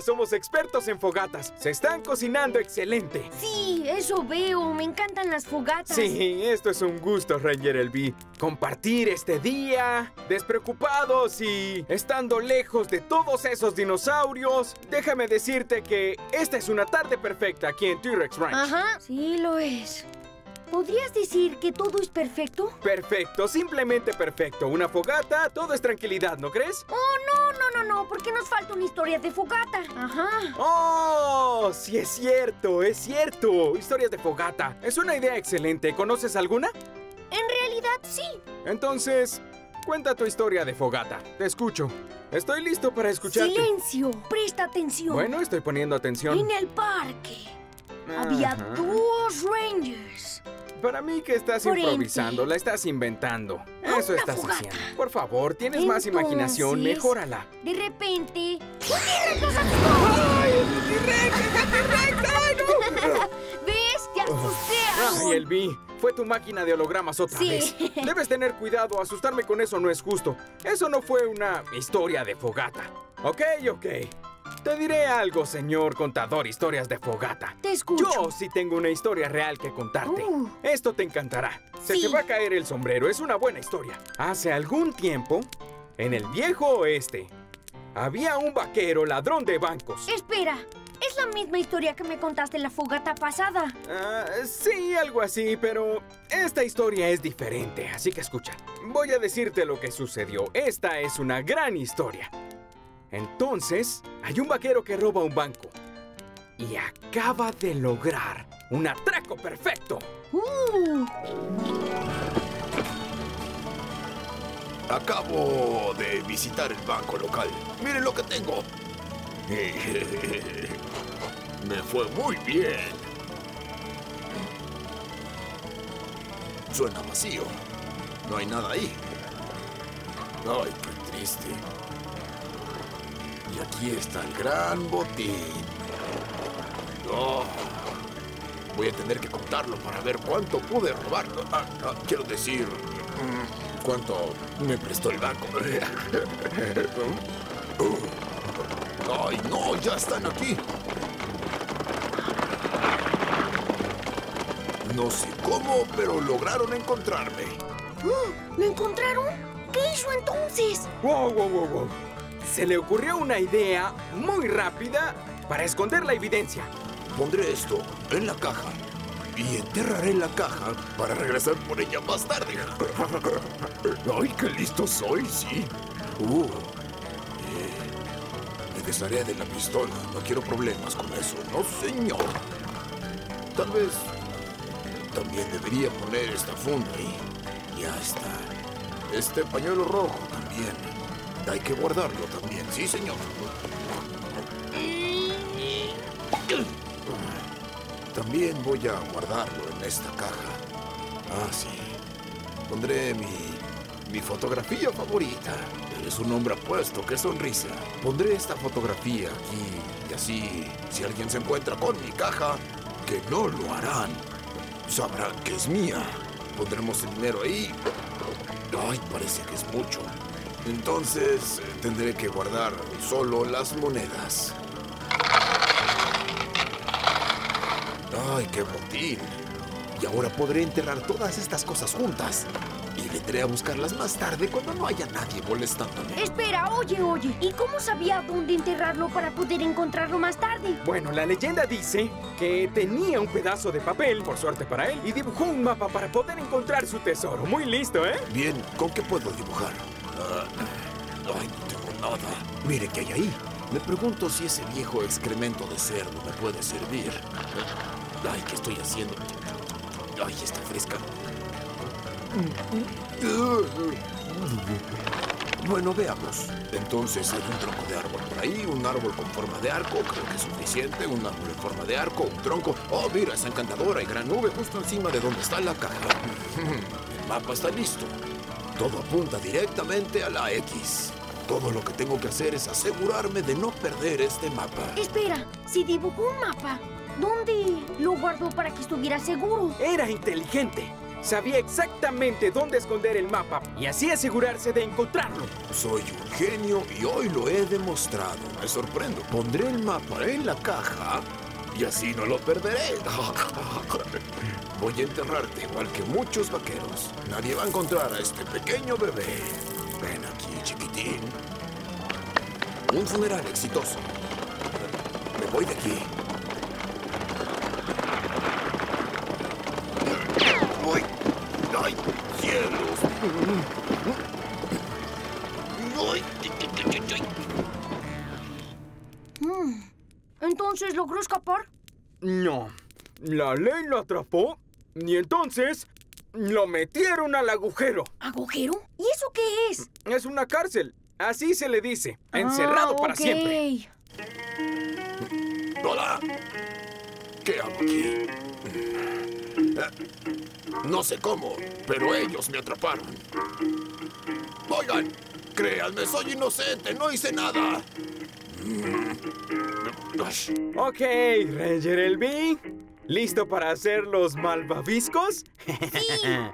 somos expertos en fogatas. Se están cocinando excelente. Sí, eso veo. Me encantan las fogatas. Sí, esto es un gusto, Ranger LB. Compartir este día, despreocupados y estando lejos de todos esos dinosaurios. Déjame decirte que esta es una tarde perfecta aquí en T-Rex Ranch. Ajá, sí lo es. ¿Podrías decir que todo es perfecto? Perfecto, simplemente perfecto. Una fogata, todo es tranquilidad, ¿no crees? Oh, no, porque nos falta una historia de fogata. Ajá. ¡Oh! Sí, es cierto, es cierto. Historias de fogata. Es una idea excelente. ¿Conoces alguna? En realidad, sí. Entonces, cuenta tu historia de fogata. Te escucho. Estoy listo para escucharte. Silencio. Presta atención. Bueno, estoy poniendo atención. En el parque había Ajá. 2 Rangers. Para mí que estás Frente. improvisando, la estás inventando. A Eso una estás fogata. haciendo. Por favor, tienes más imaginación, Entonces, mejórala. De repente, ¡un T-Rex los atacó! ¡Ay, el T-Rex! ¡Ay, no! ¿Ves? Te asusté. ¡Ay, Elvi! Fue tu máquina de hologramas otra Sí. vez. Debes tener cuidado, asustarme con eso no es justo. Eso no fue una historia de fogata. Ok. Te diré algo, señor contador historias de fogata. Te escucho. Yo sí tengo una historia real que contarte. Esto te encantará. Se Sí. te va a caer el sombrero, es una buena historia. Hace algún tiempo, en el viejo oeste, había un vaquero ladrón de bancos. Espera, es la misma historia que me contaste en la fogata pasada. Sí, algo así, pero esta historia es diferente, así que escucha. Voy a decirte lo que sucedió. Esta es una gran historia. Entonces, hay un vaquero que roba un banco y acaba de lograr un atraco perfecto. Acabo de visitar el banco local. Miren lo que tengo. Me fue muy bien. Suena vacío. No hay nada ahí. Ay, qué triste. Y aquí está el gran botín. Oh, voy a tener que contarlo para ver cuánto pude robar. Quiero decir, cuánto me prestó el banco. ¡Ay, no! ¡Ya están aquí! No sé cómo, pero lograron encontrarme. ¿Lo encontraron? ¿Qué hizo entonces? ¡Wow! Se le ocurrió una idea muy rápida para esconder la evidencia. Pondré esto en la caja y enterraré la caja para regresar por ella más tarde. ¡Ay, qué listo soy, sí! Me desharé de la pistola. No quiero problemas con eso. No, señor. Tal vez también debería poner esta funda ahí. Ya está. Este pañuelo rojo también. Hay que guardarlo también. Sí, señor. También voy a guardarlo en esta caja. Ah, sí. Pondré mi fotografía favorita. Eres un hombre apuesto, qué sonrisa. Pondré esta fotografía aquí y así, si alguien se encuentra con mi caja, que no lo harán, sabrán que es mía. Pondremos el dinero ahí. Ay, parece que es mucho. Entonces, tendré que guardar solo las monedas. ¡Ay, qué botín! Y ahora podré enterrar todas estas cosas juntas. Y vendré a buscarlas más tarde cuando no haya nadie molestándome. Espera, oye. ¿Y cómo sabía dónde enterrarlo para poder encontrarlo más tarde? Bueno, la leyenda dice que tenía un pedazo de papel, por suerte para él, y dibujó un mapa para poder encontrar su tesoro. Muy listo, ¿eh? Bien, ¿con qué puedo dibujar? Ay, no tengo nada. Mire qué hay ahí. Me pregunto si ese viejo excremento de cerdo me puede servir. Ay, ¿qué estoy haciendo? Ay, está fresca. Bueno, veamos. Entonces hay un tronco de árbol por ahí, un árbol con forma de arco, creo que es suficiente, un árbol en forma de arco, un tronco. Oh, mira, esa encantadora y gran nube justo encima de donde está la caja. El mapa está listo. Todo apunta directamente a la X. Todo lo que tengo que hacer es asegurarme de no perder este mapa. Espera, si dibujó un mapa, ¿dónde lo guardó para que estuviera seguro? Era inteligente. sabía exactamente dónde esconder el mapa y así asegurarse de encontrarlo. Soy un genio y hoy lo he demostrado. Me sorprendo. Pondré el mapa en la caja y así no lo perderé. Voy a enterrarte igual que muchos vaqueros. Nadie va a encontrar a este pequeño bebé. Ven aquí, chiquitín. Un funeral exitoso. Me voy de aquí. ¡Uy! ¡Ay, cielos! ¡Uy! ¿Entonces logró escapar? No, la ley lo atrapó y entonces lo metieron al agujero. ¿Agujero? ¿Y eso qué es? Es una cárcel, así se le dice, encerrado para siempre. ¡Hola! ¿Qué hago aquí? No sé cómo, pero ellos me atraparon. Oigan, créanme, soy inocente, no hice nada. Ok, Ranger LB, ¿listo para hacer los malvaviscos? Sí,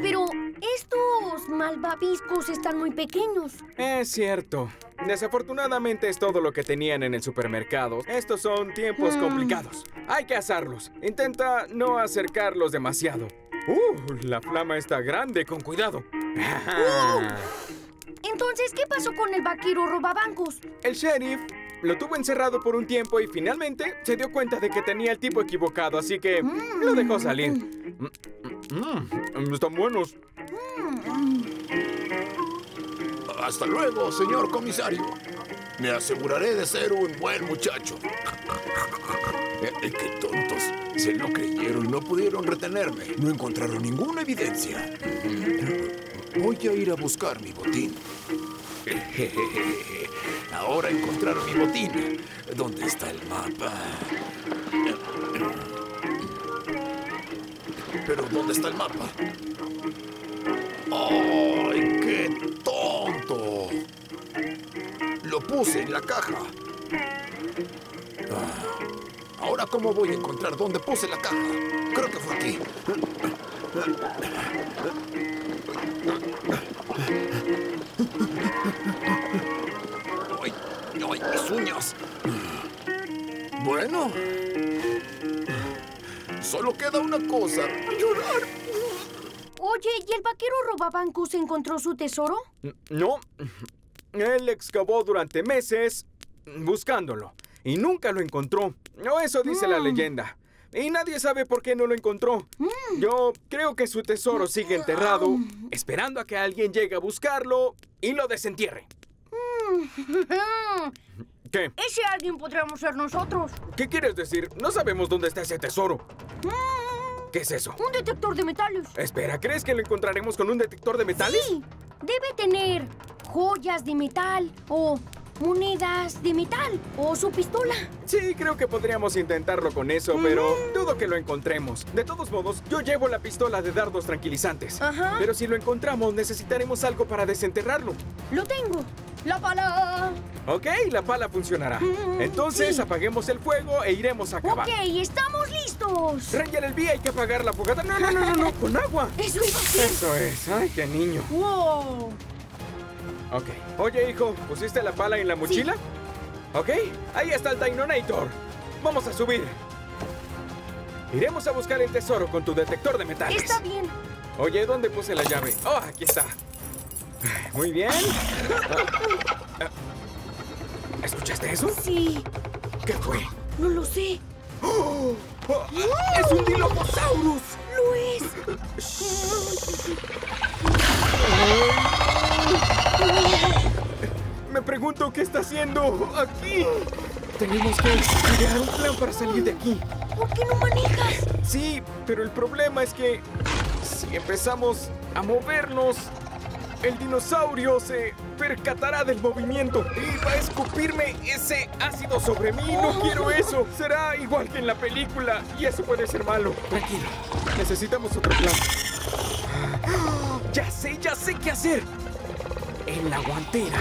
pero estos malvaviscos están muy pequeños. Es cierto. Desafortunadamente es todo lo que tenían en el supermercado. Estos son tiempos complicados. Hay que asarlos. Intenta no acercarlos demasiado. La flama está grande, con cuidado. Entonces, ¿qué pasó con el vaquero robabancos? El sheriff lo tuvo encerrado por un tiempo y finalmente se dio cuenta de que tenía el tipo equivocado, así que lo dejó salir. Están buenos. Hasta luego, señor comisario. Me aseguraré de ser un buen muchacho. ¡Qué tontos! Se lo creyeron y no pudieron retenerme. No encontraron ninguna evidencia. Voy a ir a buscar mi botín. Ahora encontraron mi botín. ¿Dónde está el mapa? ¿Pero dónde está el mapa? ¡Ay, qué tonto! Lo puse en la caja. Ahora, ¿cómo voy a encontrar dónde puse la caja? Creo que fue aquí. ¡Ay, ay, mis uñas! Bueno, solo queda una cosa. ¡Llorar! Oye, ¿y el vaquero robabancos encontró su tesoro? No. Él excavó durante meses buscándolo y nunca lo encontró. No, eso dice la leyenda. Y nadie sabe por qué no lo encontró. Yo creo que su tesoro sigue enterrado, esperando a que alguien llegue a buscarlo y lo desentierre. ¿Qué? Ese alguien podríamos ser nosotros. ¿Qué quieres decir? No sabemos dónde está ese tesoro. ¿Qué es eso? Un detector de metales. Espera, ¿crees que lo encontraremos con un detector de metales? Sí, debe tener joyas de metal o monedas de metal o su pistola. Sí, creo que podríamos intentarlo con eso, pero dudo que lo encontremos. De todos modos, yo llevo la pistola de dardos tranquilizantes. Ajá. Pero si lo encontramos, necesitaremos algo para desenterrarlo. Lo tengo. ¡La pala! Ok, la pala funcionará. Entonces, sí. apaguemos el fuego e iremos a cavar. Ok, estamos listos. Ranger LB, hay que apagar la fogata. No, con agua. Eso iba a ser. Eso es. Ay, qué niño. Wow. Ok. Oye, hijo, ¿pusiste la pala en la mochila? Sí. Ok, ahí está el Dinonator. Vamos a subir. Iremos a buscar el tesoro con tu detector de metales. Está bien. Oye, ¿dónde puse la llave? Oh, aquí está. Muy bien. ¿Escuchaste eso? Sí. ¿Qué fue? No lo sé. ¡Es un Dilophosaurus! ¡Lo es! Me pregunto qué está haciendo aquí. Tenemos que idear un plan para salir de aquí. ¿Por qué no manejas? Sí, pero el problema es que si empezamos a movernos, el dinosaurio se percatará del movimiento y va a escupirme ese ácido sobre mí. No quiero eso. Será igual que en la película y eso puede ser malo. Tranquilo, necesitamos otro plan. Ya sé qué hacer. En la guantera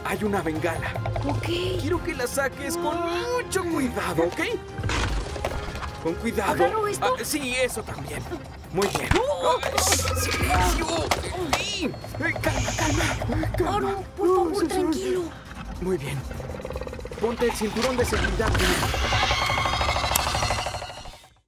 hay una bengala. Ok. Quiero que la saques con mucho cuidado, ¿ok? Con cuidado. ¿Agarro esto? Sí, eso también. Muy bien. ¡Silencio! Calma. Aaron, por favor, tranquilo. Muy bien. Ponte el cinturón de seguridad primero.